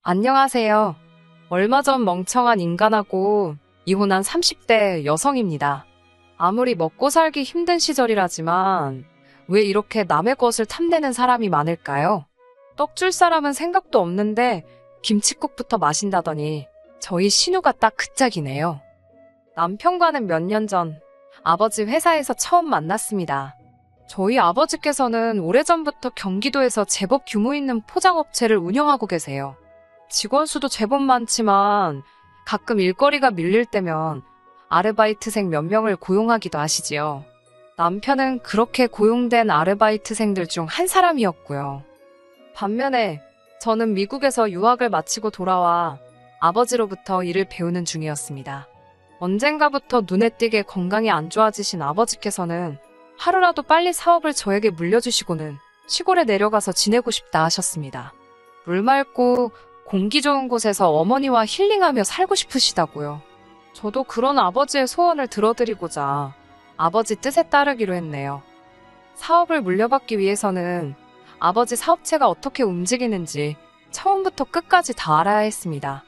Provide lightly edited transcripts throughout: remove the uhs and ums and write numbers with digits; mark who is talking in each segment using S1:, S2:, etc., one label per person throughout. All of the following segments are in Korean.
S1: 안녕하세요. 얼마 전 멍청한 인간하고 이혼한 30대 여성입니다. 아무리 먹고 살기 힘든 시절이라지만 왜 이렇게 남의 것을 탐내는 사람이 많을까요? 떡 줄 사람은 생각도 없는데 김칫국부터 마신다더니 저희 신우가 딱 그 짝이네요. 남편과는 몇 년 전 아버지 회사에서 처음 만났습니다. 저희 아버지께서는 오래전부터 경기도에서 제법 규모 있는 포장업체를 운영하고 계세요. 직원 수도 제법 많지만 가끔 일거리가 밀릴 때면 아르바이트생 몇 명을 고용하기도 하시지요. 남편은 그렇게 고용된 아르바이트생들 중 한 사람이었고요. 반면에 저는 미국에서 유학을 마치고 돌아와 아버지로부터 일을 배우는 중이었습니다. 언젠가부터 눈에 띄게 건강이 안 좋아지신 아버지께서는 하루라도 빨리 사업을 저에게 물려주시고는 시골에 내려가서 지내고 싶다 하셨습니다. 물 맑고 공기 좋은 곳에서 어머니와 힐링하며 살고 싶으시다고요. 저도 그런 아버지의 소원을 들어드리고자 아버지 뜻에 따르기로 했네요. 사업을 물려받기 위해서는 아버지 사업체가 어떻게 움직이는지 처음부터 끝까지 다 알아야 했습니다.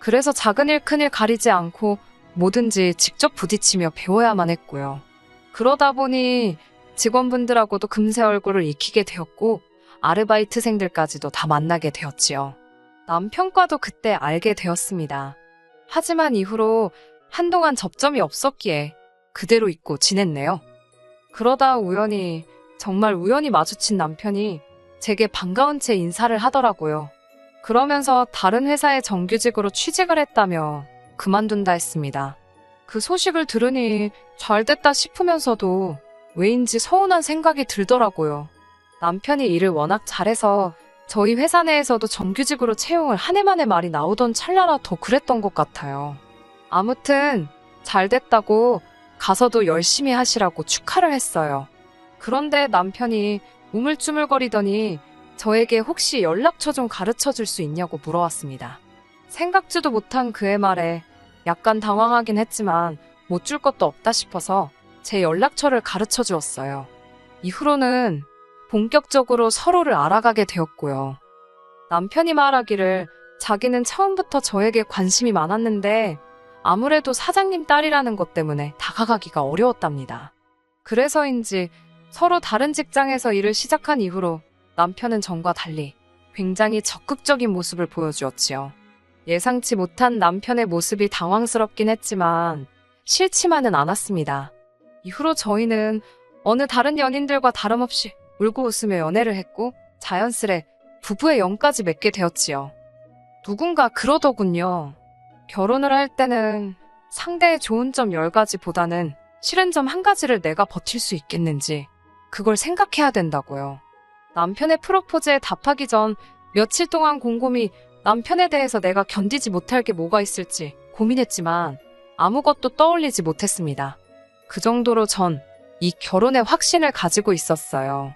S1: 그래서 작은 일 큰 일 가리지 않고 뭐든지 직접 부딪히며 배워야만 했고요. 그러다 보니 직원분들하고도 금세 얼굴을 익히게 되었고 아르바이트생들까지도 다 만나게 되었지요. 남편과도 그때 알게 되었습니다. 하지만 이후로 한동안 접점이 없었기에 그대로 잊고 지냈네요. 그러다 우연히, 정말 우연히 마주친 남편이 제게 반가운 채 인사를 하더라고요. 그러면서 다른 회사에 정규직으로 취직을 했다며 그만둔다 했습니다. 그 소식을 들으니 잘됐다 싶으면서도 왜인지 서운한 생각이 들더라고요. 남편이 일을 워낙 잘해서 저희 회사 내에서도 정규직으로 채용을 한 해 만에 말이 나오던 찰나라 더 그랬던 것 같아요. 아무튼 잘됐다고 가서도 열심히 하시라고 축하를 했어요. 그런데 남편이 우물쭈물거리더니 저에게 혹시 연락처 좀 가르쳐 줄 수 있냐고 물어왔습니다. 생각지도 못한 그의 말에 약간 당황하긴 했지만 못 줄 것도 없다 싶어서 제 연락처를 가르쳐 주었어요. 이후로는 본격적으로 서로를 알아가게 되었고요. 남편이 말하기를 자기는 처음부터 저에게 관심이 많았는데 아무래도 사장님 딸이라는 것 때문에 다가가기가 어려웠답니다. 그래서인지 서로 다른 직장에서 일을 시작한 이후로 남편은 전과 달리 굉장히 적극적인 모습을 보여주었지요. 예상치 못한 남편의 모습이 당황스럽긴 했지만 싫지만은 않았습니다. 이후로 저희는 어느 다른 연인들과 다름없이 울고 웃으며 연애를 했고 자연스레 부부의 영까지 맺게 되었지요. 누군가 그러더군요. 결혼을 할 때는 상대의 좋은 점 10가지보다는 싫은 점 1가지를 내가 버틸 수 있겠는지 그걸 생각해야 된다고요. 남편의 프로포즈에 답하기 전 며칠 동안 곰곰이 남편에 대해서 내가 견디지 못할 게 뭐가 있을지 고민했지만 아무것도 떠올리지 못했습니다. 그 정도로 전 이 결혼에 확신을 가지고 있었어요.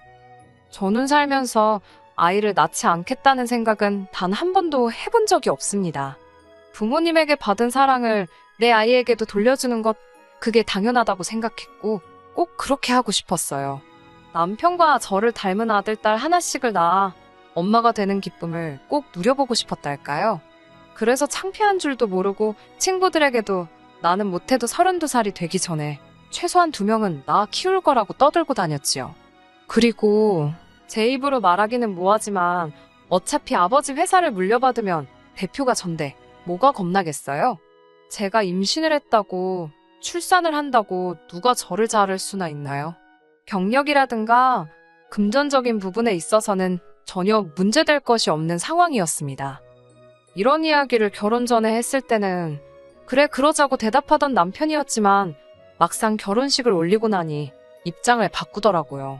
S1: 저는 살면서 아이를 낳지 않겠다는 생각은 단 한 번도 해본 적이 없습니다. 부모님에게 받은 사랑을 내 아이에게도 돌려주는 것, 그게 당연하다고 생각했고 꼭 그렇게 하고 싶었어요. 남편과 저를 닮은 아들, 딸 하나씩을 낳아 엄마가 되는 기쁨을 꼭 누려보고 싶었달까요? 그래서 창피한 줄도 모르고 친구들에게도 나는 못해도 32살이 되기 전에 최소한 2명은 낳아 키울 거라고 떠들고 다녔지요. 그리고 제 입으로 말하기는 뭐하지만 어차피 아버지 회사를 물려받으면 대표가 전데 뭐가 겁나겠어요? 제가 임신을 했다고, 출산을 한다고 누가 저를 자를 수나 있나요? 경력이라든가 금전적인 부분에 있어서는 전혀 문제될 것이 없는 상황이었습니다. 이런 이야기를 결혼 전에 했을 때는 그래 그러자고 대답하던 남편이었지만 막상 결혼식을 올리고 나니 입장을 바꾸더라고요.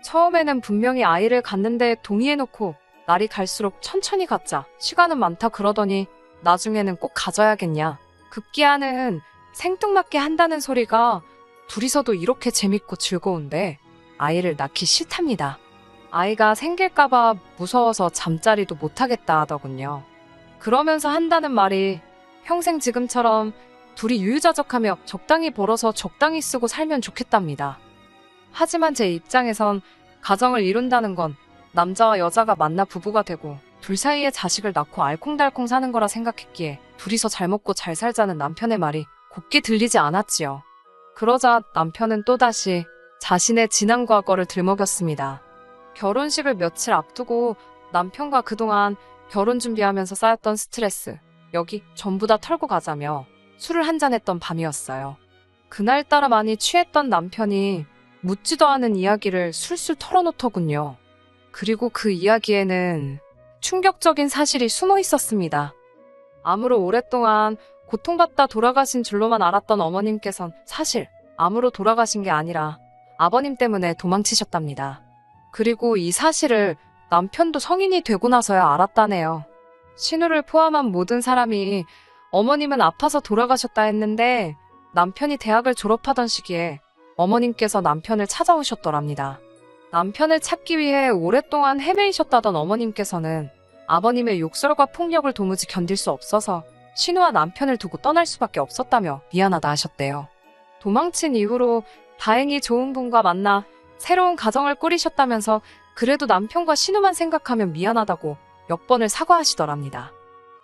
S1: 처음에는 분명히 아이를 갖는데 동의해놓고 날이 갈수록 천천히 갖자, 시간은 많다 그러더니 나중에는 꼭 가져야겠냐, 급기야는 생뚱맞게 한다는 소리가 둘이서도 이렇게 재밌고 즐거운데 아이를 낳기 싫답니다. 아이가 생길까봐 무서워서 잠자리도 못하겠다 하더군요. 그러면서 한다는 말이 평생 지금처럼 둘이 유유자적하며 적당히 벌어서 적당히 쓰고 살면 좋겠답니다. 하지만 제 입장에선 가정을 이룬다는 건 남자와 여자가 만나 부부가 되고 둘 사이에 자식을 낳고 알콩달콩 사는 거라 생각했기에 둘이서 잘 먹고 잘 살자는 남편의 말이 곱게 들리지 않았지요. 그러자 남편은 또다시 자신의 지난 과거를 들먹였습니다. 결혼식을 며칠 앞두고 남편과 그동안 결혼 준비하면서 쌓였던 스트레스, 여기 전부 다 털고 가자며 술을 한잔했던 밤이었어요. 그날따라 많이 취했던 남편이 묻지도 않은 이야기를 술술 털어놓더군요. 그리고 그 이야기에는 충격적인 사실이 숨어 있었습니다. 암으로 오랫동안 고통받다 돌아가신 줄로만 알았던 어머님께선 사실 암으로 돌아가신 게 아니라 아버님 때문에 도망치셨답니다. 그리고 이 사실을 남편도 성인이 되고 나서야 알았다네요. 신우를 포함한 모든 사람이 어머님은 아파서 돌아가셨다 했는데 남편이 대학을 졸업하던 시기에 어머님께서 남편을 찾아오셨더랍니다. 남편을 찾기 위해 오랫동안 헤매이셨다던 어머님께서는 아버님의 욕설과 폭력을 도무지 견딜 수 없어서 신우와 남편을 두고 떠날 수밖에 없었다며 미안하다 하셨대요. 도망친 이후로 다행히 좋은 분과 만나 새로운 가정을 꾸리셨다면서 그래도 남편과 신우만 생각하면 미안하다고 몇 번을 사과하시더랍니다.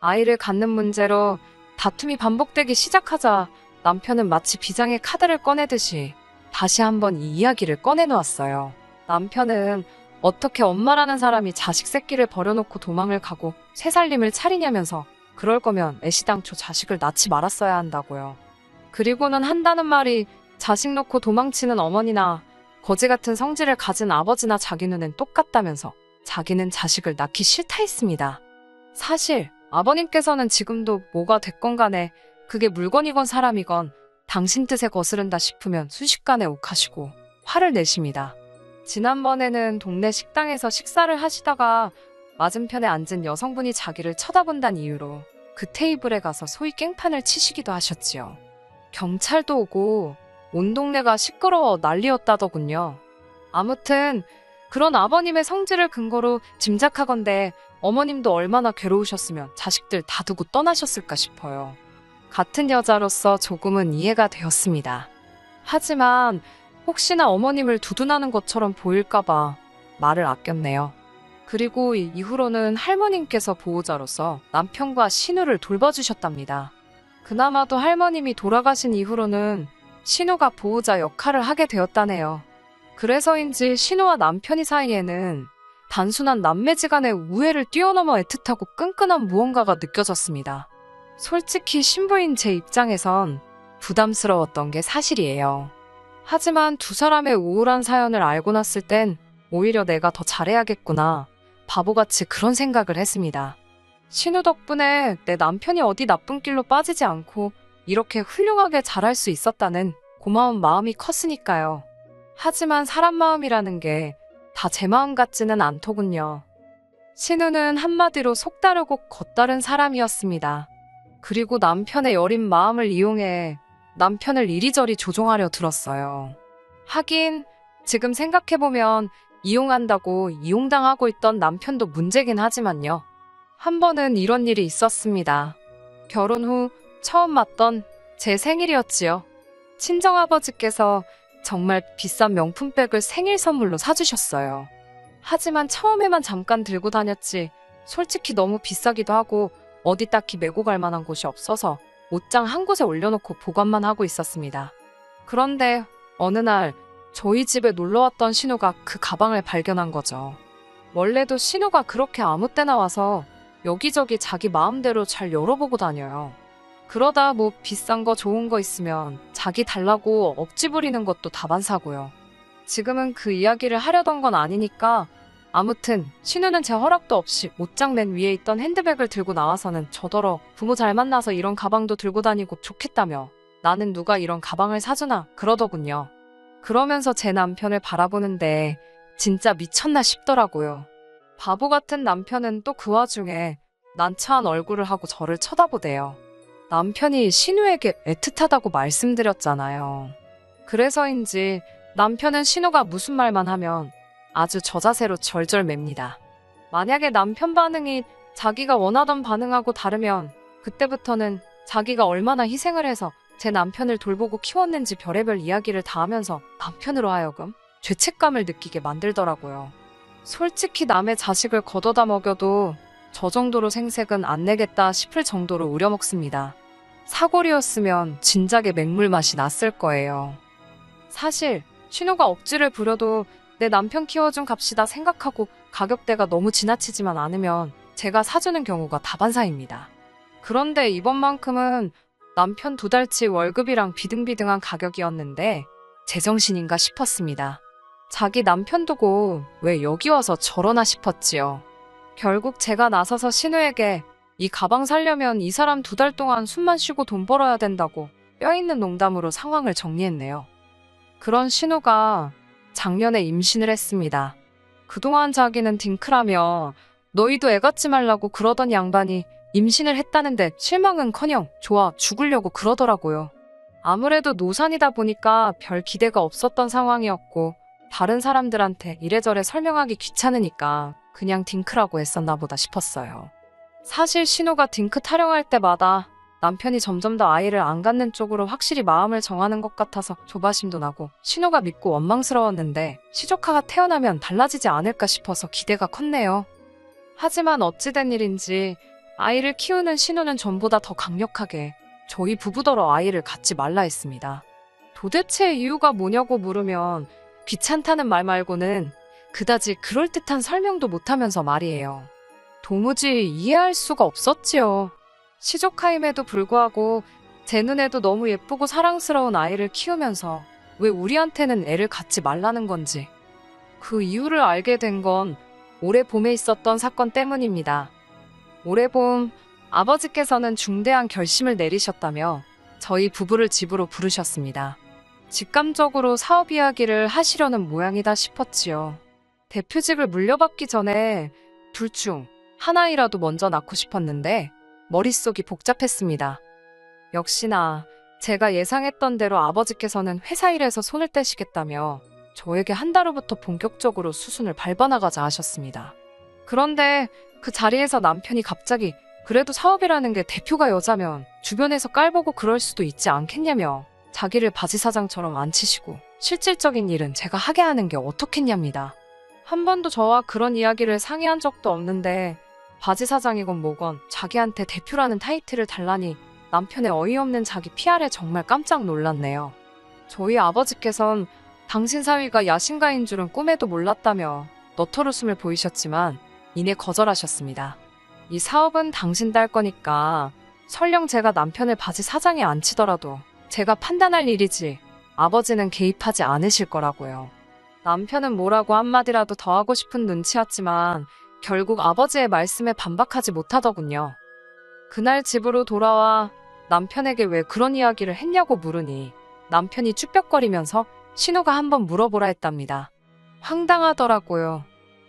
S1: 아이를 갖는 문제로 다툼이 반복되기 시작하자 남편은 마치 비장의 카드를 꺼내듯이 다시 한번 이 이야기를 꺼내놓았어요. 남편은 어떻게 엄마라는 사람이 자식 새끼를 버려놓고 도망을 가고 새살림을 차리냐면서 그럴 거면 애시당초 자식을 낳지 말았어야 한다고요. 그리고는 한다는 말이 자식 놓고 도망치는 어머니나 거지 같은 성질을 가진 아버지나 자기 눈엔 똑같다면서 자기는 자식을 낳기 싫다 했습니다. 사실 아버님께서는 지금도 뭐가 됐건 간에 그게 물건이건 사람이건 당신 뜻에 거스른다 싶으면 순식간에 욱하시고 화를 내십니다. 지난번에는 동네 식당에서 식사를 하시다가 맞은편에 앉은 여성분이 자기를 쳐다본다는 이유로 그 테이블에 가서 소위 깽판을 치시기도 하셨지요. 경찰도 오고 온 동네가 시끄러워 난리였다더군요. 아무튼 그런 아버님의 성질을 근거로 짐작하건대 어머님도 얼마나 괴로우셨으면 자식들 다 두고 떠나셨을까 싶어요. 같은 여자로서 조금은 이해가 되었습니다. 하지만 혹시나 어머님을 두둔하는 것처럼 보일까봐 말을 아꼈네요. 그리고 이후로는 할머님께서 보호자로서 남편과 신우를 돌봐주셨답니다. 그나마도 할머님이 돌아가신 이후로는 신우가 보호자 역할을 하게 되었다네요. 그래서인지 신우와 남편이 사이에는 단순한 남매지간의 우애를 뛰어넘어 애틋하고 끈끈한 무언가가 느껴졌습니다. 솔직히 신부인 제 입장에선 부담스러웠던 게 사실이에요. 하지만 두 사람의 우울한 사연을 알고 났을 땐 오히려 내가 더 잘해야겠구나. 바보같이 그런 생각을 했습니다. 신우 덕분에 내 남편이 어디 나쁜 길로 빠지지 않고 이렇게 훌륭하게 자랄 수 있었다는 고마운 마음이 컸으니까요. 하지만 사람 마음이라는 게 다 제 마음 같지는 않더군요. 신우는 한마디로 속다르고 겉다른 사람이었습니다. 그리고 남편의 여린 마음을 이용해 남편을 이리저리 조종하려 들었어요. 하긴 지금 생각해보면 이용한다고 이용당하고 있던 남편도 문제긴 하지만요. 한 번은 이런 일이 있었습니다. 결혼 후 처음 맞던 제 생일이었지요. 친정아버지께서 정말 비싼 명품백을 생일 선물로 사주셨어요. 하지만 처음에만 잠깐 들고 다녔지 솔직히 너무 비싸기도 하고 어디 딱히 메고 갈 만한 곳이 없어서 옷장 한 곳에 올려놓고 보관만 하고 있었습니다. 그런데 어느 날 저희 집에 놀러왔던 신우가 그 가방을 발견한 거죠. 원래도 신우가 그렇게 아무 때나 와서 여기저기 자기 마음대로 잘 열어보고 다녀요. 그러다 뭐 비싼 거 좋은 거 있으면 자기 달라고 억지 부리는 것도 다반사고요. 지금은 그 이야기를 하려던 건 아니니까 아무튼 신우는 제 허락도 없이 옷장 맨 위에 있던 핸드백을 들고 나와서는 저더러 부모 잘 만나서 이런 가방도 들고 다니고 좋겠다며 나는 누가 이런 가방을 사주나 그러더군요. 그러면서 제 남편을 바라보는데 진짜 미쳤나 싶더라고요. 바보 같은 남편은 또 그 와중에 난처한 얼굴을 하고 저를 쳐다보대요. 남편이 신우에게 애틋하다고 말씀드렸잖아요. 그래서인지 남편은 신우가 무슨 말만 하면 아주 저자세로 절절맵니다. 만약에 남편 반응이 자기가 원하던 반응하고 다르면 그때부터는 자기가 얼마나 희생을 해서 제 남편을 돌보고 키웠는지 별의별 이야기를 다 하면서 남편으로 하여금 죄책감을 느끼게 만들더라고요. 솔직히 남의 자식을 걷어다 먹여도 저 정도로 생색은 안 내겠다 싶을 정도로 우려먹습니다. 사골이었으면 진작에 맹물 맛이 났을 거예요. 사실 신우가 억지를 부려도 내 남편 키워준 값이다 생각하고 가격대가 너무 지나치지만 않으면 제가 사주는 경우가 다반사입니다. 그런데 이번만큼은 남편 2달치 월급이랑 비등비등한 가격이었는데 제정신인가 싶었습니다. 자기 남편 두고 왜 여기 와서 저러나 싶었지요. 결국 제가 나서서 신우에게 이 가방 살려면 이 사람 2달 동안 숨만 쉬고 돈 벌어야 된다고 뼈있는 농담으로 상황을 정리했네요. 그런 신우가 작년에 임신을 했습니다. 그동안 자기는 딩크라며 너희도 애 갖지 말라고 그러던 양반이 임신을 했다는데 실망은커녕 좋아 죽으려고 그러더라고요. 아무래도 노산이다 보니까 별 기대가 없었던 상황이었고 다른 사람들한테 이래저래 설명하기 귀찮으니까 그냥 딩크라고 했었나 보다 싶었어요. 사실 신우가 딩크 타령할 때마다 남편이 점점 더 아이를 안 갖는 쪽으로 확실히 마음을 정하는 것 같아서 조바심도 나고 신우가 믿고 원망스러웠는데 시조카가 태어나면 달라지지 않을까 싶어서 기대가 컸네요. 하지만 어찌된 일인지 아이를 키우는 신우는 전보다 더 강력하게 저희 부부더러 아이를 갖지 말라 했습니다. 도대체 이유가 뭐냐고 물으면 귀찮다는 말 말고는 그다지 그럴듯한 설명도 못하면서 말이에요. 도무지 이해할 수가 없었지요. 시조카임에도 불구하고 제 눈에도 너무 예쁘고 사랑스러운 아이를 키우면서 왜 우리한테는 애를 갖지 말라는 건지 그 이유를 알게 된 건 올해 봄에 있었던 사건 때문입니다. 올해 봄 아버지께서는 중대한 결심을 내리셨다며 저희 부부를 집으로 부르셨습니다. 직감적으로 사업 이야기를 하시려는 모양이다 싶었지요. 대표직을 물려받기 전에 둘 중 하나이라도 먼저 낳고 싶었는데 머릿속이 복잡했습니다. 역시나 제가 예상했던 대로 아버지께서는 회사 일에서 손을 떼시겠다며 저에게 한 달 후부터 본격적으로 수순을 밟아나가자 하셨습니다. 그런데 그 자리에서 남편이 갑자기 그래도 사업이라는 게 대표가 여자면 주변에서 깔보고 그럴 수도 있지 않겠냐며 자기를 바지사장처럼 앉히시고 실질적인 일은 제가 하게 하는 게 어떻겠냐입니다. 한 번도 저와 그런 이야기를 상의한 적도 없는데 바지사장이건 뭐건 자기한테 대표라는 타이틀을 달라니 남편의 어이없는 자기 PR에 정말 깜짝 놀랐네요. 저희 아버지께선 당신 사위가 야신가인 줄은 꿈에도 몰랐다며 너털웃음을 보이셨지만 이내 거절하셨습니다. 이 사업은 당신 딸 거니까 설령 제가 남편을 바지사장에 앉히더라도 제가 판단할 일이지 아버지는 개입하지 않으실 거라고요. 남편은 뭐라고 한마디라도 더 하고 싶은 눈치였지만 결국 아버지의 말씀에 반박하지 못하더군요. 그날 집으로 돌아와 남편에게 왜 그런 이야기를 했냐고 물으니 남편이 쭈뼛거리면서 신우가 한번 물어보라 했답니다. 황당하더라고요.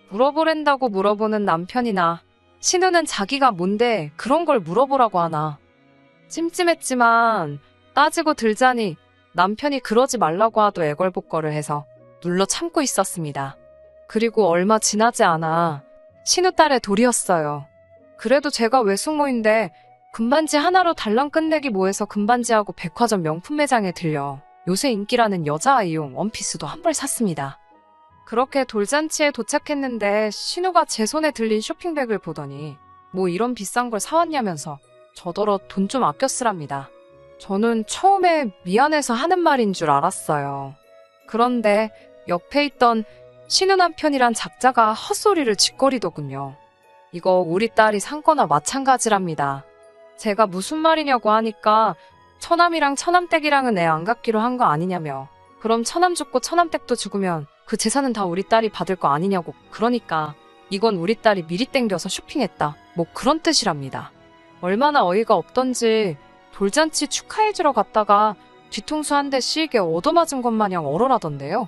S1: 물어보랜다고 물어보는 남편이나 신우는 자기가 뭔데 그런 걸 물어보라고 하나. 찜찜했지만 따지고 들자니 남편이 그러지 말라고 하도 애걸복걸을 해서 눌러 참고 있었습니다. 그리고 얼마 지나지 않아 신우 딸의 돌이었어요. 그래도 제가 외숙모인데 금반지 하나로 달랑 끝내기 뭐해서 금반지하고 백화점 명품 매장에 들려 요새 인기라는 여자아이용 원피스도 한 벌 샀습니다. 그렇게 돌잔치에 도착했는데 신우가 제 손에 들린 쇼핑백을 보더니 뭐 이런 비싼 걸 사왔냐면서 저더러 돈 좀 아껴 쓰랍니다. 저는 처음에 미안해서 하는 말인 줄 알았어요. 그런데 옆에 있던 신우 남편이란 작자가 헛소리를 짓거리더군요. 이거 우리 딸이 산 거나 마찬가지랍니다. 제가 무슨 말이냐고 하니까 처남이랑 처남댁이랑은 애 안 갖기로 한 거 아니냐며 그럼 처남 죽고 처남댁도 죽으면 그 재산은 다 우리 딸이 받을 거 아니냐고 그러니까 이건 우리 딸이 미리 땡겨서 쇼핑했다 뭐 그런 뜻이랍니다. 얼마나 어이가 없던지 돌잔치 축하해주러 갔다가 뒤통수 한 대 씌게 얻어맞은 것 마냥 얼얼하던데요.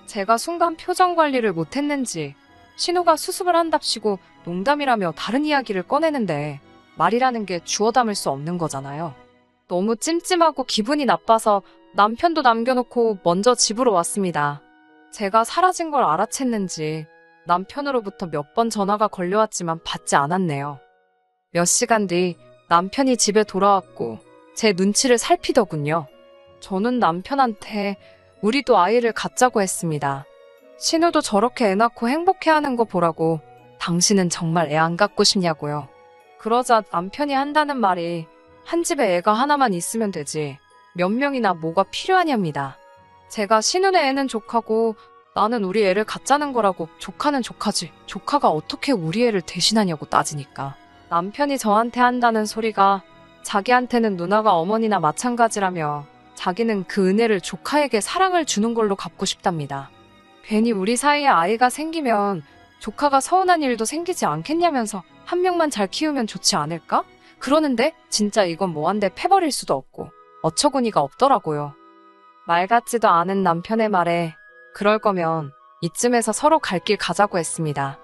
S1: 제가 순간 표정 관리를 못했는지 신우가 수습을 한답시고 농담이라며 다른 이야기를 꺼내는데 말이라는 게 주워 담을 수 없는 거잖아요. 너무 찜찜하고 기분이 나빠서 남편도 남겨놓고 먼저 집으로 왔습니다. 제가 사라진 걸 알아챘는지 남편으로부터 몇 번 전화가 걸려왔지만 받지 않았네요. 몇 시간 뒤 남편이 집에 돌아왔고 제 눈치를 살피더군요. 저는 남편한테 우리도 아이를 갖자고 했습니다. 신우도 저렇게 애 낳고 행복해하는 거 보라고 당신은 정말 애 안 갖고 싶냐고요. 그러자 남편이 한다는 말이 한 집에 애가 하나만 있으면 되지 몇 명이나 뭐가 필요하냐입니다. 제가 신혼의 애는 조카고 나는 우리 애를 갖자는 거라고 조카는 조카지 조카가 어떻게 우리 애를 대신하냐고 따지니까 남편이 저한테 한다는 소리가 자기한테는 누나가 어머니나 마찬가지라며 자기는 그 은혜를 조카에게 사랑을 주는 걸로 갚고 싶답니다. 괜히 우리 사이에 아이가 생기면 조카가 서운한 일도 생기지 않겠냐면서 한 명만 잘 키우면 좋지 않을까? 그러는데 진짜 이건 뭐한데 패버릴 수도 없고 어처구니가 없더라고요. 말 같지도 않은 남편의 말에 그럴 거면 이쯤에서 서로 갈 길 가자고 했습니다.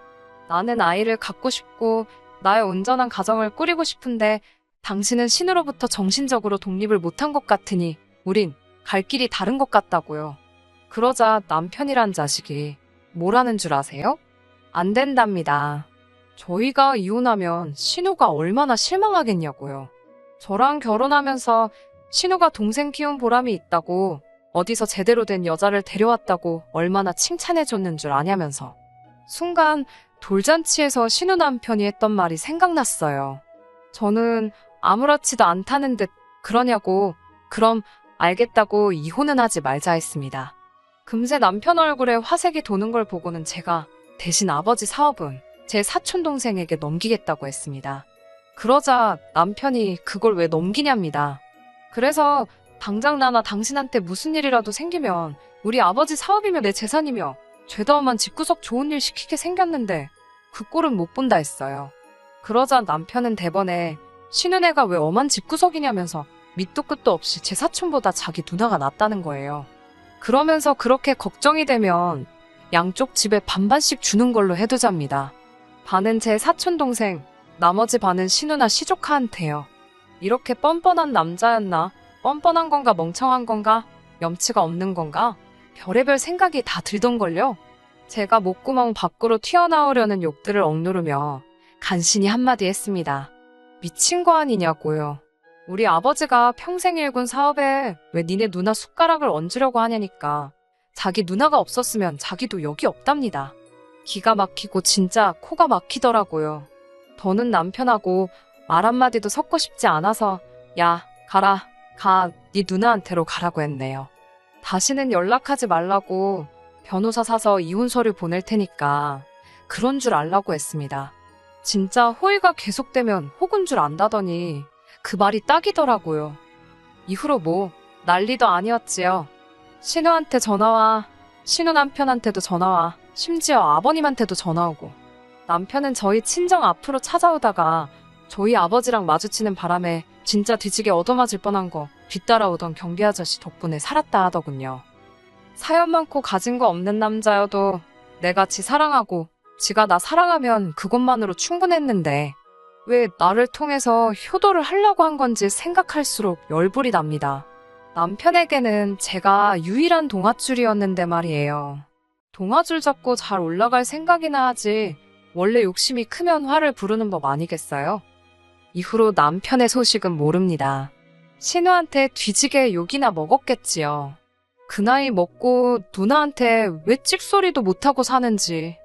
S1: 나는 아이를 갖고 싶고 나의 온전한 가정을 꾸리고 싶은데 당신은 신우로부터 정신적으로 독립을 못한 것 같으니 우린 갈 길이 다른 것 같다고요. 그러자 남편이란 자식이 뭐라는 줄 아세요? 안 된답니다. 저희가 이혼하면 신우가 얼마나 실망하겠냐고요. 저랑 결혼하면서 신우가 동생 키운 보람이 있다고 어디서 제대로 된 여자를 데려왔다고 얼마나 칭찬해줬는 줄 아냐면서 순간 돌잔치에서 신우 남편이 했던 말이 생각났어요. 저는 아무렇지도 않다는 듯 그러냐고 그럼 알겠다고 이혼은 하지 말자 했습니다. 금세 남편 얼굴에 화색이 도는 걸 보고는 제가 대신 아버지 사업은 제 사촌동생에게 넘기겠다고 했습니다. 그러자 남편이 그걸 왜 넘기냐입니다. 그래서 당장 나나 당신한테 무슨 일이라도 생기면 우리 아버지 사업이며 내 재산이며 죄다 엄한 집구석 좋은 일 시키게 생겼는데 그 꼴은 못 본다 했어요. 그러자 남편은 대번에 신은혜가 왜 엄한 집구석이냐면서 밑도 끝도 없이 제 사촌보다 자기 누나가 낫다는 거예요. 그러면서 그렇게 걱정이 되면 양쪽 집에 반반씩 주는 걸로 해두자입니다. 반은 제 사촌동생, 나머지 반은 신우나 시조카한테요. 이렇게 뻔뻔한 남자였나? 뻔뻔한 건가 멍청한 건가? 염치가 없는 건가? 별의별 생각이 다 들던걸요. 제가 목구멍 밖으로 튀어나오려는 욕들을 억누르며 간신히 한마디 했습니다. 미친 거 아니냐고요. 우리 아버지가 평생 일군 사업에 왜 니네 누나 숟가락을 얹으려고 하냐니까. 자기 누나가 없었으면 자기도 여기 없답니다. 기가 막히고 진짜 코가 막히더라고요. 더는 남편하고 말 한마디도 섞고 싶지 않아서 야 가라 가 네 누나한테로 가라고 했네요. 다시는 연락하지 말라고 변호사 사서 이혼 서류 보낼 테니까 그런 줄 알라고 했습니다. 진짜 호의가 계속되면 혹은 줄 안다더니 그 말이 딱이더라고요. 이후로 뭐 난리도 아니었지요. 신우한테 전화와, 신우 남편한테도 전화와, 심지어 아버님한테도 전화오고. 남편은 저희 친정 앞으로 찾아오다가 저희 아버지랑 마주치는 바람에 진짜 뒤지게 얻어맞을 뻔한 거 뒤따라오던 경비 아저씨 덕분에 살았다 하더군요. 사연 많고 가진 거 없는 남자여도 내가 지 사랑하고 지가 나 사랑하면 그것만으로 충분했는데 왜 나를 통해서 효도를 하려고 한 건지 생각할수록 열불이 납니다. 남편에게는 제가 유일한 동아줄이었는데 말이에요. 동아줄 잡고 잘 올라갈 생각이나 하지 원래 욕심이 크면 화를 부르는 법 아니겠어요? 이후로 남편의 소식은 모릅니다. 신우한테 뒤지게 욕이나 먹었겠지요. 그 나이 먹고 누나한테 왜 찍소리도 못하고 사는지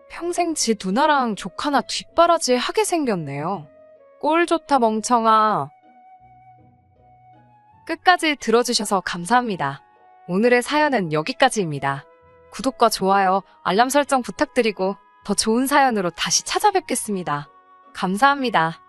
S1: 평생 지 누나랑 조카나 뒷바라지 하게 생겼네요. 꼴 좋다 멍청아. 끝까지 들어주셔서 감사합니다. 오늘의 사연은 여기까지입니다. 구독과 좋아요, 알람 설정 부탁드리고 더 좋은 사연으로 다시 찾아뵙겠습니다. 감사합니다.